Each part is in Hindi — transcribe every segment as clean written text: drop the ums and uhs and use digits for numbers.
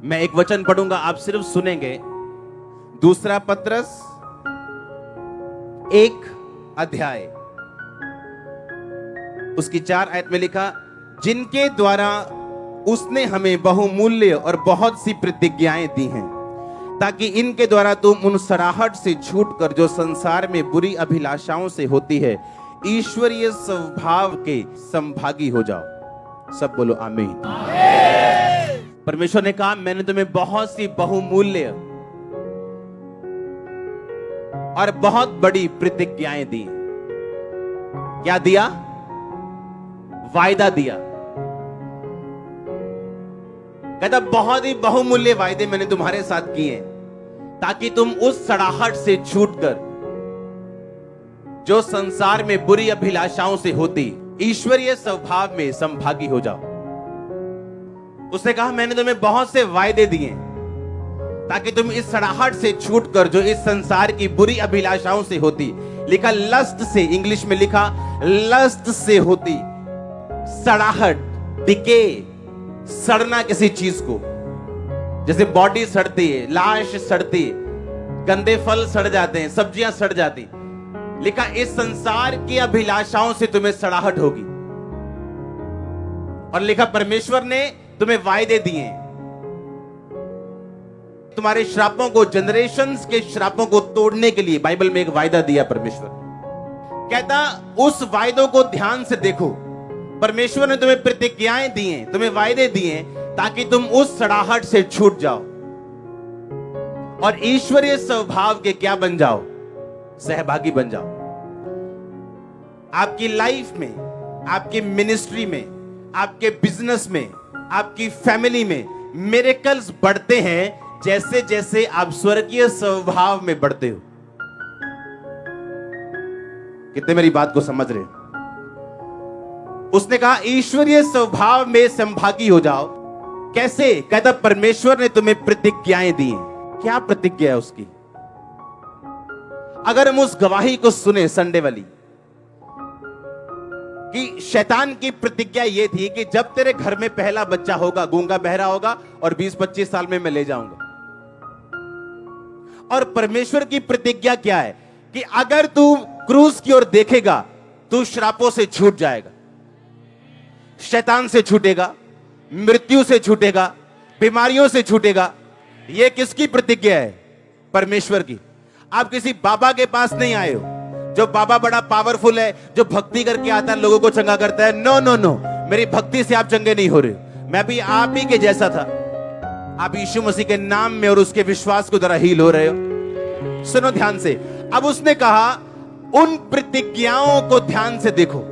मैं एक वचन पढ़ूंगा, आप सिर्फ सुनेंगे। दूसरा पत्रस 1 अध्याय उसकी 4 आयत में लिखा, जिनके द्वारा उसने हमें बहुमूल्य और बहुत सी प्रतिज्ञाएं दी हैं, ताकि इनके द्वारा तुम उन सराहट से छूटकर जो संसार में बुरी अभिलाषाओं से होती है, ईश्वरीय स्वभाव के संभागी हो जाओ। सब बोलो आमीन। परमेश्वर ने कहा, मैंने तुम्हें बहुत सी बहुमूल्य और बहुत बड़ी प्रतिज्ञाएं दी। क्या दिया? वायदा दिया। कहता बहुत ही बहुमूल्य वायदे मैंने तुम्हारे साथ किए, ताकि तुम उस सड़ाहट से छूटकर जो संसार में बुरी अभिलाषाओं से होती, ईश्वरीय स्वभाव में संभागी हो जाओ। उसने कहा, मैंने तुम्हें बहुत से वायदे दिए ताकि तुम इस सड़ाहट से छूटकर जो इस संसार की बुरी अभिलाषाओं से होती, लिखा लस्ट से, इंग्लिश में लिखा लस्ट से होती सड़ाहट, डिके, सड़ना किसी चीज को, जैसे बॉडी सड़ती है, लाश सड़ती है, गंदे फल सड़ जाते हैं, सब्जियां सड़ जाती। लिखा इस संसार की अभिलाषाओं से तुम्हें सड़ाहट होगी। और लिखा परमेश्वर ने तुम्हें वायदे दिए, तुम्हारे श्रापों को, जनरेशंस के श्रापों को तोड़ने के लिए बाइबल में एक वायदा दिया परमेश्वर। कहता उस वायदों को ध्यान से देखो। परमेश्वर ने तुम्हें प्रतिज्ञाएं दी हैं, तुम्हें वायदे दिए ताकि तुम उस सड़ाहट से छूट जाओ और ईश्वरीय स्वभाव के क्या बन जाओ? सहभागी बन जाओ। आपकी लाइफ में, आपकी मिनिस्ट्री में, आपके बिजनेस में, आपकी फैमिली में मिरेकल्स बढ़ते हैं जैसे जैसे आप स्वर्गीय स्वभाव में बढ़ते हो। कितने मेरी बात को समझ रहे हो? उसने कहा ईश्वरीय स्वभाव में संभागी हो जाओ। कैसे? कहता परमेश्वर ने तुम्हें प्रतिज्ञाएं दी। क्या प्रतिज्ञा है उसकी? अगर हम उस गवाही को सुने संडे वाली, कि शैतान की प्रतिज्ञा यह थी कि जब तेरे घर में पहला बच्चा होगा, गूंगा बहरा होगा, और 20-25 साल में मैं ले जाऊंगा। और परमेश्वर की प्रतिज्ञा क्या है? कि अगर तू क्रूस की ओर देखेगा, तू श्रापों से छूट जाएगा, शैतान से छूटेगा, मृत्यु से छूटेगा, बीमारियों से छूटेगा। यह किसकी प्रतिज्ञा है? परमेश्वर की। आप किसी बाबा के पास नहीं आए हो, जो बाबा बड़ा पावरफुल है, जो भक्ति करके आता है, लोगों को चंगा करता है। नो नो नो, मेरी भक्ति से आप चंगे नहीं हो रहे। मैं भी आप ही के जैसा था। आप यीशु मसीह के नाम में और उसके विश्वास को द्वारा हील हो रहे हो। सुनो ध्यान से। अब उसने कहा उन प्रतिज्ञाओं को ध्यान से देखो।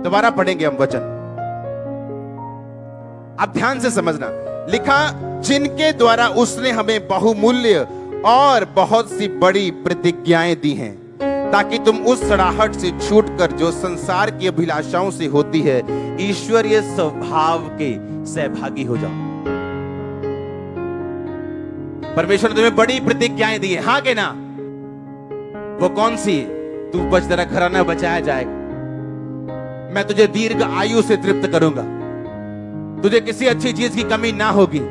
दोबारा पढ़ेंगे हम वचन, अब ध्यान से समझना। लिखा जिनके द्वारा उसने हमें बहुमूल्य और बहुत सी बड़ी प्रतिज्ञाएं दी हैं, ताकि तुम उस सड़ाहट से छूटकर जो संसार की अभिलाषाओं से होती है, ईश्वरीय स्वभाव के सहभागी हो जाओ। परमेश्वर ने तुम्हें बड़ी प्रतिज्ञाएं दी है, हाँ के ना? वो कौन सी? तू बच, तेरा घराना बचाया जाएगा, मैं तुझे दीर्घ आयु से तृप्त करूंगा, तुझे किसी अच्छी चीज की कमी ना होगी,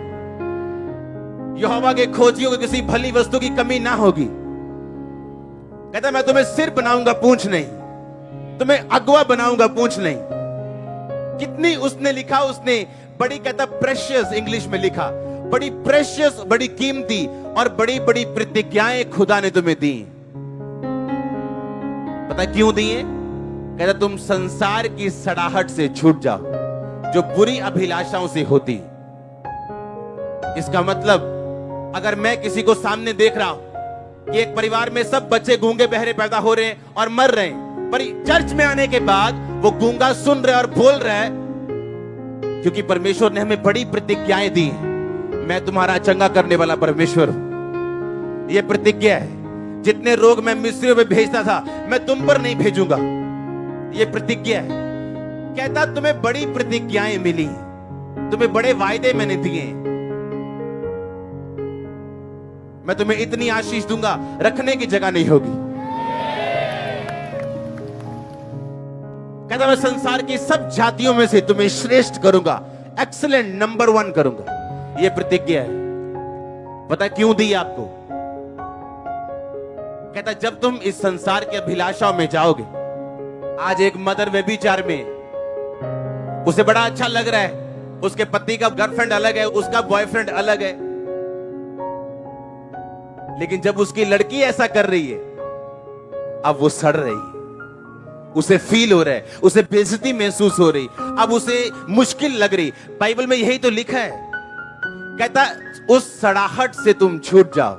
यहोवा के खोजियों को किसी भली वस्तु की कमी ना होगी। कहता मैं तुम्हें सिर बनाऊंगा, पूंछ नहीं, तुम्हें अगुआ बनाऊंगा, पूंछ नहीं। कितनी उसने लिखा, उसने बड़ी, कहता प्रेशियस, इंग्लिश में लिखा बड़ी प्रेशियस, बड़ी कीमती और बड़ी बड़ी प्रतिज्ञाएं खुदा ने तुम्हें दी। पता क्यों दी है? कहता तुम संसार की सड़ाहट से छूट जाओ जो बुरी अभिलाषाओं से होती। इसका मतलब अगर मैं किसी को सामने देख रहा हूं कि एक परिवार में सब बच्चे गूंगे बहरे पैदा हो रहे हैं और मर रहे हैं, पर चर्च में आने के बाद वो गूंगा सुन रहा है और बोल रहा है, क्योंकि परमेश्वर ने हमें बड़ी प्रतिज्ञाएं दी हैं। मैं तुम्हारा चंगा करने वाला परमेश्वर हूं, यह प्रतिज्ञा है। जितने रोग मैं मिस्रियों में भेजता था, मैं तुम पर नहीं भेजूंगा, यह प्रतिज्ञा है। कहता तुम्हें बड़ी प्रतिज्ञाएं मिली, तुम्हें बड़े वायदे मैंने दिए, मैं तुम्हें इतनी आशीष दूंगा, रखने की जगह नहीं होगी। कहता मैं संसार की सब जातियों में से तुम्हें श्रेष्ठ करूंगा, एक्सीलेंट, नंबर 1 करूंगा। ये प्रतिज्ञा है। पता क्यों दी आपको? कहता जब तुम इस संसार के अभिलाषाओं में जाओगे, आज एक मदर व्यभिचार में, उसे बड़ा अच्छा लग रहा है, उसके पति का गर्लफ्रेंड अलग है, उसका बॉयफ्रेंड अलग है, लेकिन जब उसकी लड़की ऐसा कर रही है, अब वो सड़ रही है, उसे फील हो रहा है, उसे बेइज्जती महसूस हो रही, अब उसे मुश्किल लग रही। बाइबल में यही तो लिखा है, कहता उस सड़ाहट से तुम छूट जाओ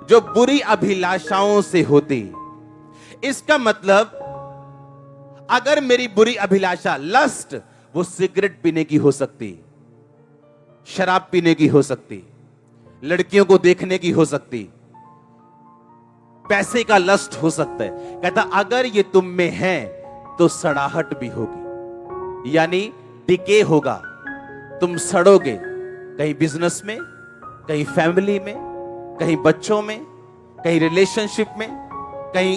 जो बुरी अभिलाषाओं से होती। इसका मतलब अगर मेरी बुरी अभिलाषा लस्ट, वो सिगरेट पीने की हो सकती, शराब पीने की हो सकती, लड़कियों को देखने की हो सकती, पैसे का लस्ट हो सकता है। कहता अगर ये तुम में है तो सड़ाहट भी होगी, यानी डिके होगा, तुम सड़ोगे, कहीं बिजनेस में, कहीं फैमिली में, कहीं बच्चों में, कहीं रिलेशनशिप में, कहीं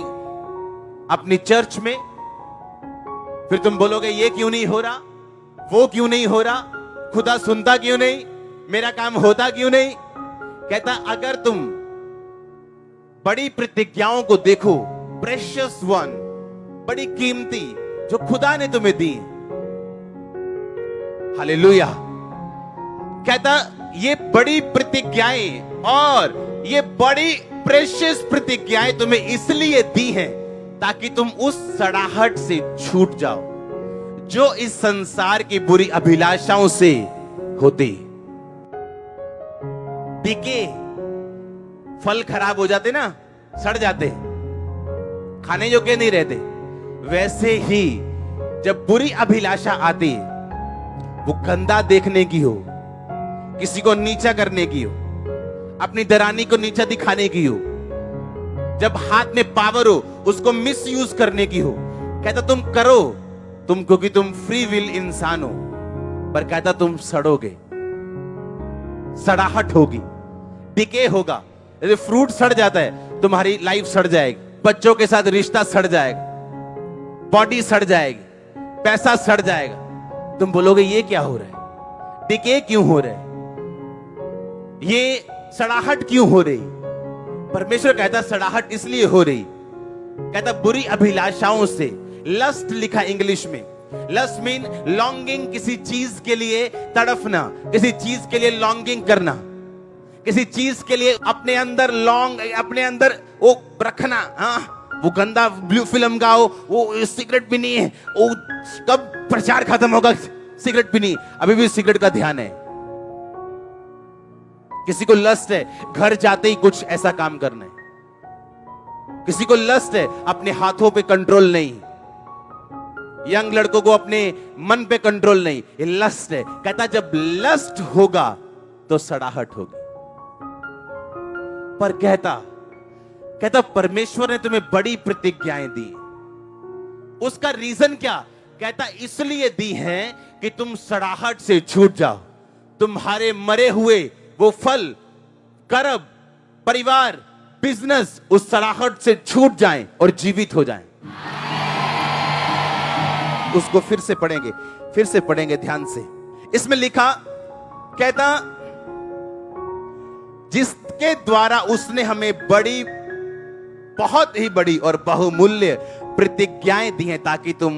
अपनी चर्च में। फिर तुम बोलोगे ये क्यों नहीं हो रहा, वो क्यों नहीं हो रहा, खुदा सुनता क्यों नहीं, मेरा काम होता क्यों नहीं। कहता अगर तुम बड़ी प्रतिज्ञाओं को देखो, प्रेशियस वन, बड़ी कीमती जो खुदा ने तुम्हें दी, हालेलुया। कहता ये बड़ी प्रतिज्ञाएं और ये बड़ी प्रेशियस प्रतिज्ञाएं तुम्हें इसलिए दी हैं ताकि तुम उस सड़ाहट से छूट जाओ जो इस संसार की बुरी अभिलाषाओं से होती। डिके, फल खराब हो जाते ना, सड़ जाते, खाने योग्य नहीं रहते, वैसे ही जब बुरी अभिलाषा आती, वो गंदा देखने की हो, किसी को नीचा करने की हो, अपनी दरानी को नीचा दिखाने की हो, जब हाथ में पावर हो उसको मिस यूज करने की हो, कहता तुम करो, तुम क्योंकि तुम फ्री विल इंसान हो, पर कहता तुम सड़ोगे, सड़ाहट होगी, डिके होगा। यदि फ्रूट सड़ जाता है, तुम्हारी लाइफ सड़ जाएगी, बच्चों के साथ रिश्ता सड़ जाएगा, बॉडी सड़ जाएगी, पैसा सड़ जाएगा। तुम बोलोगे ये क्या हो रहा है, डिके क्यों हो रहा है, ये सड़ाहट क्यों हो रही। परमेश्वर कहता सड़ाहट इसलिए हो रही, कहता बुरी अभिलाषाओं से, लस्ट लिखा इंग्लिश में, लस्ट मीन लॉन्गिंग, किसी चीज के लिए तड़फना, किसी चीज के लिए लॉन्गिंग करना, किसी चीज के लिए अपने अंदर अपने अंदर वो रखना। हाँ, वो गंदा ब्लू फिल्म का वो सिगरेट भी नहीं है, वो कब प्रचार खत्म होगा, सिगरेट भी नहीं, अभी भी सिगरेट का ध्यान है। किसी को लस्ट है घर जाते ही कुछ ऐसा काम करना है, किसी को लस्ट है अपने हाथों पे कंट्रोल नहीं, यंग लड़कों को अपने मन पे कंट्रोल नहीं, ये लस्ट है। कहता जब लस्ट होगा तो सड़ाहट होगी। पर कहता परमेश्वर ने तुम्हें बड़ी प्रतिज्ञाएं दी, उसका रीजन क्या? कहता इसलिए दी हैं कि तुम सड़ाहट से छूट जाओ, तुम्हारे मरे हुए वो फल, करब, परिवार, बिजनेस उस सड़ाहट से छूट जाएं और जीवित हो जाएं। उसको फिर से पढ़ेंगे ध्यान से। इसमें लिखा, कहता जिसके द्वारा उसने हमें बड़ी, बहुत ही बड़ी और बहुमूल्य प्रतिज्ञाएं दी हैं ताकि तुम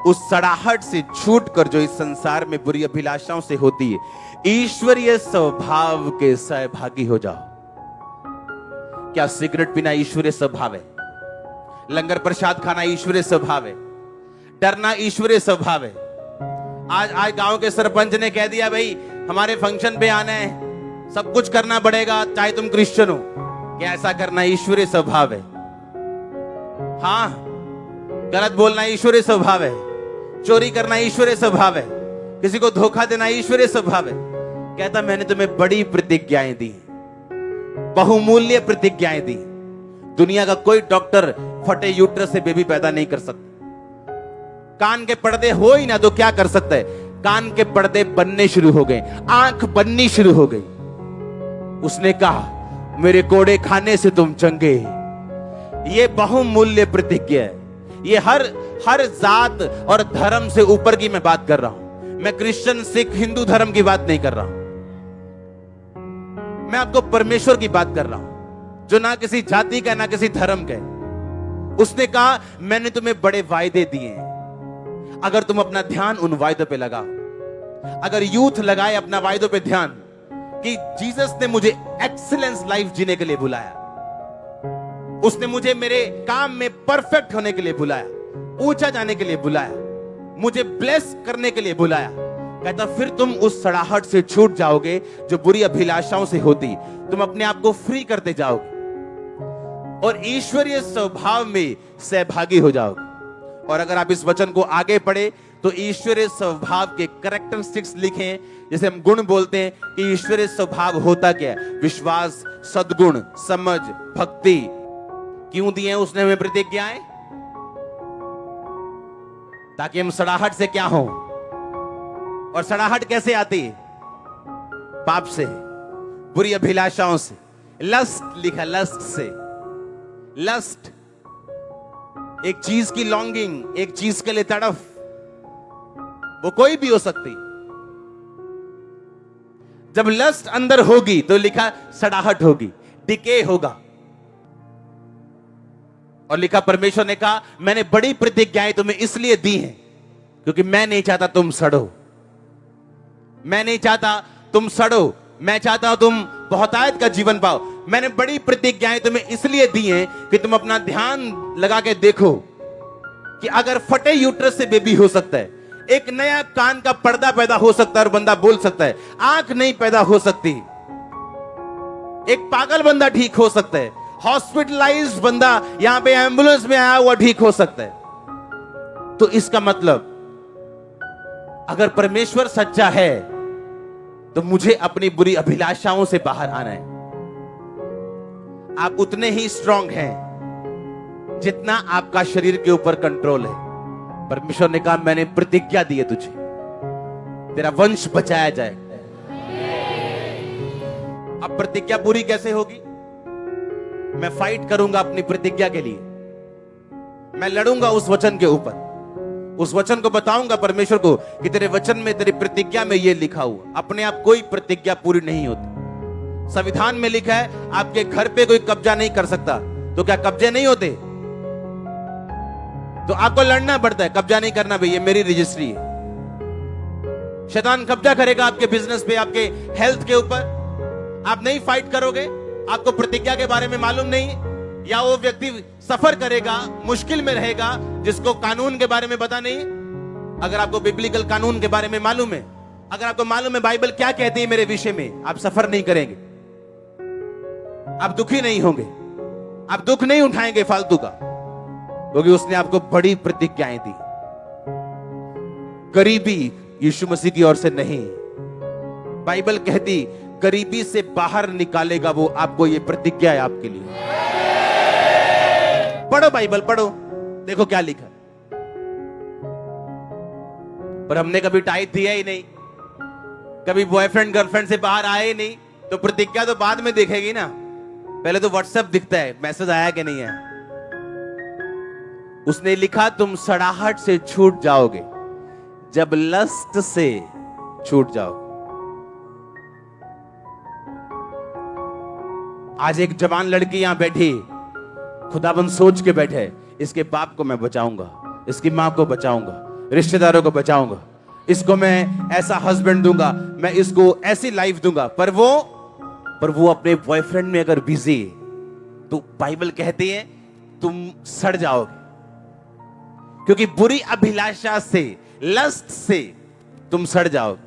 उस सड़ाहट से छूटकर जो इस संसार में बुरी अभिलाषाओं से होती है, ईश्वरीय स्वभाव के सहभागी हो जाओ। क्या सिगरेट पीना ईश्वरीय स्वभाव है? लंगर प्रसाद खाना ईश्वरीय स्वभाव है? डरना ईश्वरीय स्वभाव है? आज गांव के सरपंच ने कह दिया भाई हमारे फंक्शन पे आना है, सब कुछ करना पड़ेगा चाहे तुम क्रिश्चियन हो। क्या ऐसा करना ईश्वरीय स्वभाव है? हाँ, गलत बोलना ईश्वरीय स्वभाव है, चोरी करना ईश्वरीय स्वभाव है, किसी को धोखा देना ईश्वरीय स्वभाव है। कहता मैंने तुम्हें बड़ी प्रतिज्ञाएं दी, बहुमूल्य प्रतिज्ञाएं दी। दुनिया का कोई डॉक्टर फटे यूट्रस से बेबी पैदा नहीं कर सकता। कान के पर्दे हो ही ना तो क्या कर सकता है? कान के पर्दे बनने शुरू हो गए, आंख बननी शुरू हो गई। उसने कहा मेरे कोड़े खाने से तुम चंगे। ये बहुमूल्य प्रतिज्ञा है। ये हर जात और धर्म से ऊपर की मैं बात कर रहा हूं। मैं क्रिश्चियन, सिख, हिंदू धर्म की बात नहीं कर रहा हूं। मैं आपको परमेश्वर की बात कर रहा हूं, जो ना किसी जाति का ना किसी धर्म का है। उसने कहा मैंने तुम्हें बड़े वायदे दिए हैं, अगर तुम अपना ध्यान उन वायदों पे लगाओ। अगर यूथ लगाए अपना वायदों पे ध्यान कि जीसस ने मुझे एक्सीलेंस लाइफ जीने के लिए बुलाया, उसने मुझे मेरे काम में परफेक्ट होने के लिए बुलाया, ऊंचा जाने के लिए बुलाया, मुझे ब्लेस करने के लिए बुलाया। कहता फिर तुम उस सड़ाहट से छूट जाओगे जो बुरी अभिलाषाओं से होती, तुम अपने आप को फ्री करते जाओगे और ईश्वरीय स्वभाव में सहभागी हो जाओगे। और अगर आप इस वचन को आगे पढ़े तो ईश्वरीय स्वभाव के कैरेक्टरिस्टिक्स लिखें, जैसे हम गुण बोलते हैं कि ईश्वरीय स्वभाव होता क्या है, विश्वास, सद्गुण, समझ, भक्ति। क्यों दिए हैं उसने हमें प्रतिज्ञाएं? ताकि हम सड़ाहट से क्या हो। और सड़ाहट कैसे आती है? पाप से, बुरी अभिलाषाओं से। लस्ट लिखा, लस्ट से। लस्ट एक चीज की लॉन्गिंग, एक चीज के लिए तड़फ, वो कोई भी हो सकती। जब लस्ट अंदर होगी तो लिखा सड़ाहट होगी, डिके होगा। और लिखा परमेश्वर ने कहा मैंने बड़ी प्रतिज्ञाएं तुम्हें इसलिए दी हैं क्योंकि मैं नहीं चाहता तुम सड़ो, मैं नहीं चाहता तुम सड़ो, मैं चाहता हूं तुम बहुतायत का जीवन पाओ। मैंने बड़ी प्रतिज्ञाएं तुम्हें इसलिए दी हैं कि तुम अपना ध्यान लगा के देखो कि अगर फटे यूट्रस से बेबी हो सकता है, एक नया कान का पर्दा पैदा हो सकता है और बंदा बोल सकता है, आंख नहीं पैदा हो सकती, एक पागल बंदा ठीक हो सकता है, हॉस्पिटलाइज्ड बंदा यहां पे एम्बुलेंस में आया हुआ ठीक हो सकता है। तो इसका मतलब अगर परमेश्वर सच्चा है तो मुझे अपनी बुरी अभिलाषाओं से बाहर आना है। आप उतने ही स्ट्रांग हैं जितना आपका शरीर के ऊपर कंट्रोल है। परमेश्वर ने कहा मैंने प्रतिज्ञा दी है तुझे, तेरा वंश बचाया जाए। अब प्रतिज्ञा पूरी कैसे होगी? मैं फाइट करूंगा अपनी प्रतिज्ञा के लिए, मैं लड़ूंगा उस वचन के ऊपर, उस वचन को बताऊंगा परमेश्वर को कि तेरे वचन में, तेरी प्रतिज्ञा में यह लिखा हुआ। अपने आप कोई प्रतिज्ञा पूरी नहीं होती। संविधान में लिखा है आपके घर पे कोई कब्जा नहीं कर सकता, तो क्या कब्जे नहीं होते? तो आपको लड़ना पड़ता है, कब्जा नहीं करना भाई, ये मेरी रजिस्ट्री है। शैतान कब्जा करेगा आपके बिजनेस पे, आपके हेल्थ के ऊपर। आप नहीं फाइट करोगे, आपको प्रतिज्ञा के बारे में मालूम नहीं, या वो व्यक्ति सफर करेगा, मुश्किल में रहेगा, जिसको कानून के बारे में पता नहीं। अगर आपको बिब्लिकल कानून के बारे में मालूम है, अगर आपको मालूम है बाइबल क्या कहती है मेरे विषय में, आप सफर नहीं करेंगे, आप दुखी नहीं होंगे, आप दुख नहीं उठाएंगे फालतू का, क्योंकि उसने आपको बड़ी प्रतिज्ञाएं दी। गरीबी यीशु मसीह की ओर से नहीं, बाइबल कहती गरीबी से बाहर निकालेगा वो आपको। ये प्रतिज्ञा है आपके लिए। पढ़ो बाइबल, पढ़ो, देखो क्या लिखा। पर हमने कभी टाइट दिया ही नहीं, कभी बॉयफ्रेंड गर्लफ्रेंड से बाहर आए ही नहीं, तो प्रतिज्ञा तो बाद में दिखेगी ना। पहले तो व्हाट्सएप दिखता है, मैसेज आया कि नहीं है। उसने लिखा तुम सड़ाहट से छूट जाओगे जब लस्ट से छूट जाओ। आज एक जवान लड़की यहां बैठी, खुदाबंद सोच के बैठे, इसके बाप को मैं बचाऊंगा, इसकी मां को बचाऊंगा, रिश्तेदारों को बचाऊंगा, इसको मैं ऐसा हस्बैंड दूंगा, मैं इसको ऐसी लाइफ दूंगा। पर वो अपने बॉयफ्रेंड में अगर बिजी है तो बाइबल कहती है तुम सड़ जाओगे, क्योंकि बुरी अभिलाषा से, लस्ट से तुम सड़ जाओगे।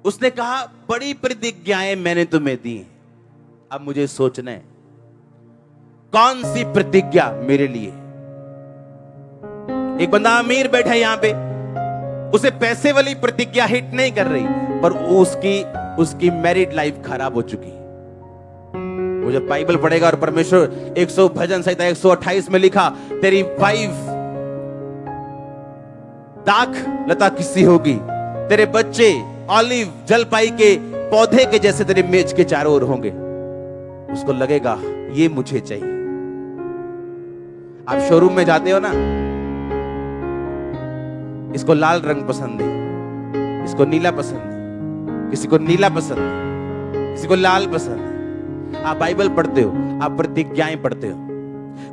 उसने कहा बड़ी प्रतिज्ञाएं मैंने तुम्हें दी, अब मुझे सोचना है कौन सी प्रतिज्ञा मेरे लिए। एक बंदा अमीर बैठा है यहां पे, उसे पैसे वाली प्रतिज्ञा हिट नहीं कर रही, पर उसकी मैरिड लाइफ खराब हो चुकी। वो जब बाइबल पढ़ेगा और परमेश्वर 100 भजन संहिता 128 में लिखा तेरी वाइफ दाख लता किसी होगी, तेरे बच्चे ऑलिव जलपाई के पौधे के जैसे तेरे मेज के चारों ओर होंगे, उसको लगेगा ये मुझे चाहिए। आप शोरूम में जाते हो ना, इसको लाल रंग पसंद है, इसको नीला पसंद है, किसी को नीला पसंद है, किसी को लाल पसंद है। आप बाइबल पढ़ते हो, आप प्रतिज्ञाएं पढ़ते हो,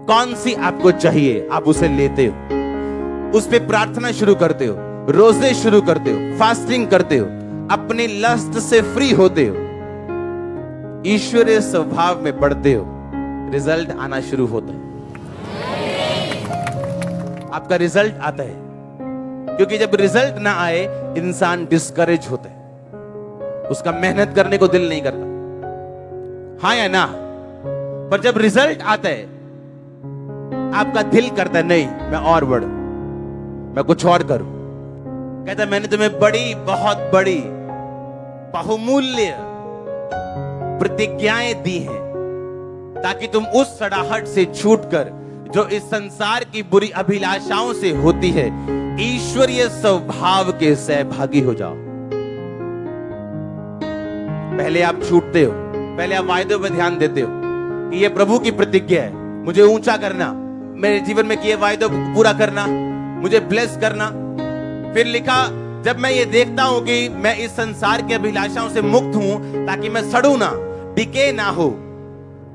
कौन सी आपको चाहिए आप उसे लेते हो, उस पे प्रार्थना शुरू करते हो, रोजे शुरू करते हो, फास्टिंग करते हो, अपनी लस्ट से फ्री होते हो, ईश्वरीय स्वभाव में बढ़ते हो, रिजल्ट आना शुरू होता है। आपका रिजल्ट आता है, क्योंकि जब रिजल्ट ना आए इंसान डिस्करेज होता है, उसका मेहनत करने को दिल नहीं करता, हाँ या ना। पर जब रिजल्ट आता है आपका दिल करता है नहीं मैं और बढ़ूं, मैं कुछ और करूं। कहता है मैंने तुम्हें बड़ी, बहुत बड़ी, बहुमूल्य प्रतिज्ञाएं दी हैं ताकि तुम उस सड़ाहट से छूटकर जो इस संसार की बुरी अभिलाषाओं से होती है, ईश्वरीय स्वभाव के सहभागी हो जाओ। पहले आप छूटते हो, पहले आप वायदों पर ध्यान देते हो कि ये प्रभु की प्रतिज्ञा है, मुझे ऊंचा करना, मेरे जीवन में किए वायदों को पूरा करना, मुझे ब्लेस करना। फिर लिखा जब मैं ये देखता हूं कि मैं इस संसार की अभिलाषाओं से मुक्त हूं ताकि मैं सड़ू ना, डिके ना हो,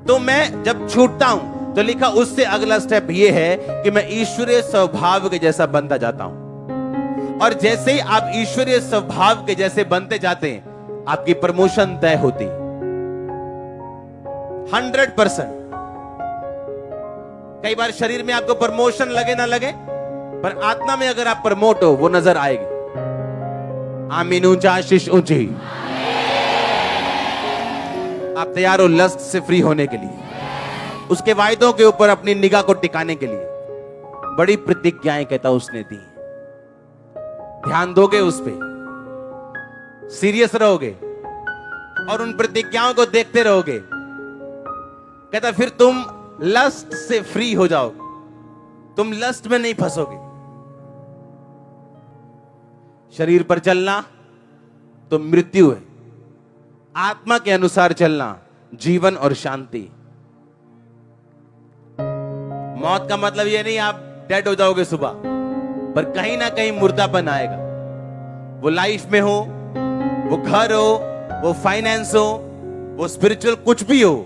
तो मैं जब छूटता हूं तो लिखा उससे अगला स्टेप ये है कि मैं ईश्वरीय स्वभाव के जैसा बनता जाता हूं। और जैसे ही आप ईश्वरीय स्वभाव के जैसे बनते जाते हैं आपकी प्रमोशन तय होती 100%। कई बार शरीर में आपको प्रमोशन लगे ना लगे, पर आत्मा में अगर आप प्रमोट हो वो नजर आएगी। आमीन, ऊंचा आशीष ऊंची। आप तैयार हो लस्ट से फ्री होने के लिए, उसके वायदों के ऊपर अपनी निगाह को टिकाने के लिए। बड़ी प्रतिज्ञाएं कहता उसने दी, ध्यान दोगे उस पे, सीरियस रहोगे और उन प्रतिज्ञाओं को देखते रहोगे। कहता फिर तुम लस्ट से फ्री हो जाओगे, तुम लस्ट में नहीं फंसोगे। शरीर पर चलना तो मृत्यु है, आत्मा के अनुसार चलना जीवन और शांति। मौत का मतलब यह नहीं आप डेड हो जाओगे सुबह, पर कहीं ना कहीं मुर्दापन आएगा। वो लाइफ में हो, वो घर हो, वो फाइनेंस हो, वो स्पिरिचुअल कुछ भी हो,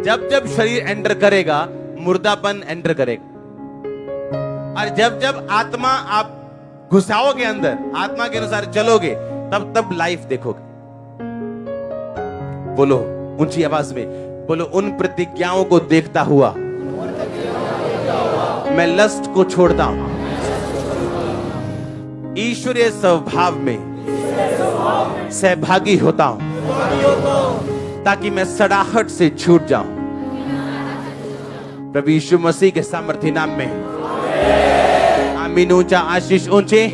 जब जब शरीर एंटर करेगा मुर्दापन एंटर करेगा। और जब जब आत्मा आप घुसाओगे अंदर, आत्मा के अनुसार चलोगे, तब तब लाइफ देखोगे। बोलो ऊंची आवाज में, बोलो उन प्रतिज्ञाओं को देखता हुआ मैं लस्ट को छोड़ता हूं, ईश्वरीय स्वभाव में सहभागी होता हूं ताकि मैं सड़ाहट से छूट जाऊं। प्रभु यीशु मसीह के सामर्थ्य नाम में आमीन, ऊंचा आशीष ऊंचे।